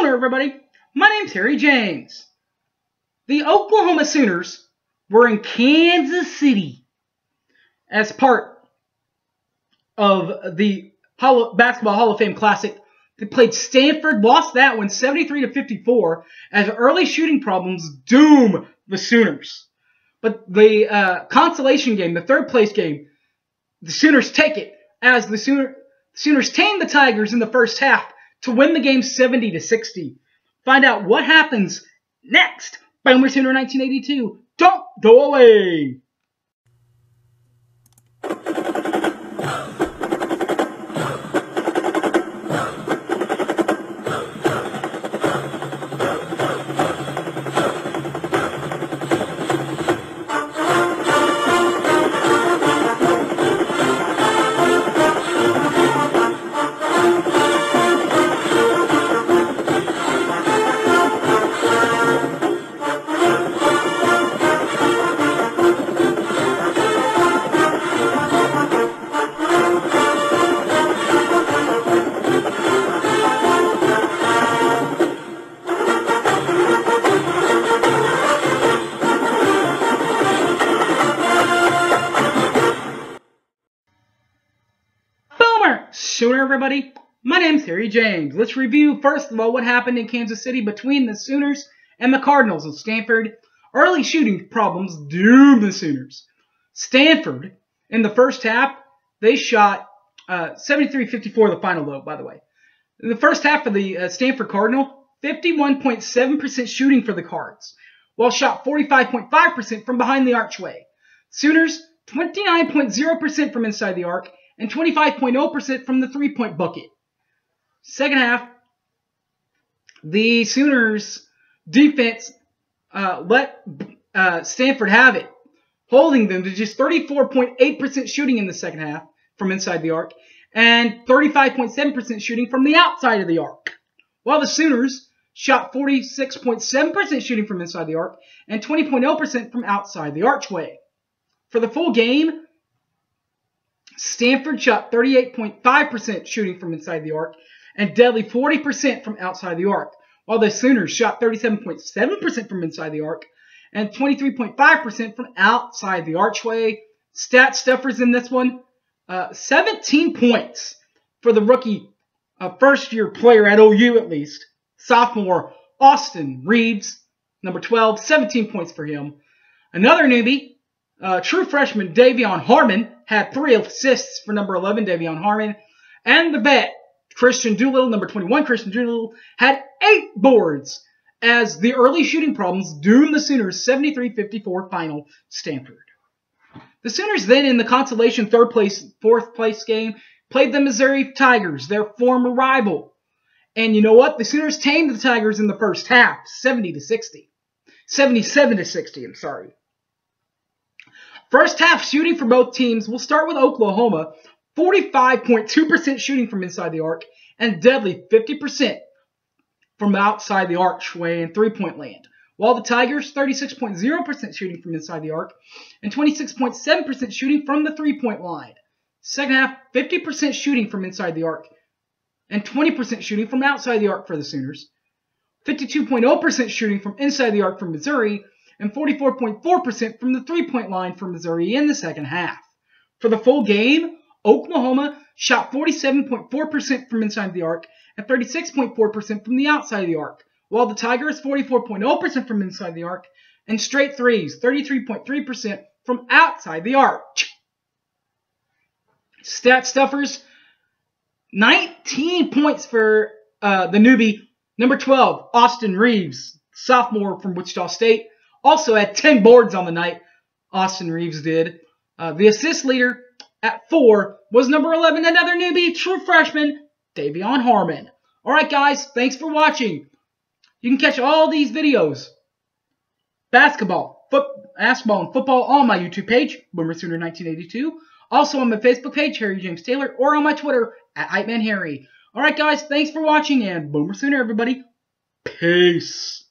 Sooner, everybody. My name's Harry James. The Oklahoma Sooners were in Kansas City as part of the Basketball Hall of Fame Classic. They played Stanford, lost that one 73-54 as early shooting problems doom the Sooners. But the consolation game, the third place game, the Sooners take it as the Sooners tame the Tigers in the first half to win the game 70-60. Find out what happens next. Boomer Sooner 1982. Don't go away. Sooner, everybody. My name's Harry James. Let's review, first of all, what happened in Kansas City between the Sooners and the Cardinals of Stanford. Early shooting problems doomed the Sooners. Stanford, in the first half, they shot 73-54, the final though, by the way. In the first half of the Stanford Cardinal, 51.7% shooting for the Cards, while shot 45.5% from behind the archway. Sooners, 29.0% from inside the arc, and 25.0% from the three-point bucket. Second half, the Sooners' defense let Stanford have it, holding them to just 34.8% shooting in the second half from inside the arc, and 35.7% shooting from the outside of the arc, while the Sooners shot 46.7% shooting from inside the arc, and 20.0% from outside the archway. For the full game, Stanford shot 38.5% shooting from inside the arc and deadly 40% from outside the arc, while the Sooners shot 37.7% from inside the arc and 23.5% from outside the archway. Stat stuffers in this one, 17 points for the rookie first-year player at OU at least, sophomore Austin Reeves, number 12, 17 points for him. Another newbie, true freshman Davion Harmon, had 3 assists for number 11, Davion Harmon. And the vet, Christian Doolittle, number 21, Christian Doolittle, had 8 boards as the early shooting problems doomed the Sooners 73-54 final Stanford. The Sooners then, in the consolation fourth place game, played the Missouri Tigers, their former rival. And you know what? The Sooners tamed the Tigers in the first half, 77-60, I'm sorry. First half shooting for both teams, we'll start with Oklahoma, 45.2% shooting from inside the arc, and deadly 50% from outside the archway and three-point land. While the Tigers, 36.0% shooting from inside the arc, and 26.7% shooting from the three-point line. Second half, 50% shooting from inside the arc, and 20% shooting from outside the arc for the Sooners. 52.0% shooting from inside the arc for Missouri, and 44.4% from the three-point line for Missouri in the second half. For the full game, Oklahoma shot 47.4% from inside the arc and 36.4% from the outside of the arc, while the Tigers 44.0% from inside the arc and straight threes, 33.3% from outside the arc. Stat stuffers, 19 points for the newbie, number 12, Austin Reeves, sophomore from Wichita State. Also had 10 boards on the night, Austin Reeves did. The assist leader at 4 was number 11, another newbie, true freshman, Davion Harmon. All right, guys, thanks for watching. You can catch all these videos, basketball, and football on my YouTube page, Boomer Sooner 1982. Also on my Facebook page, Harry James Taylor, or on my Twitter, @HypeManHarry. All right, guys, thanks for watching, and Boomer Sooner, everybody. Peace.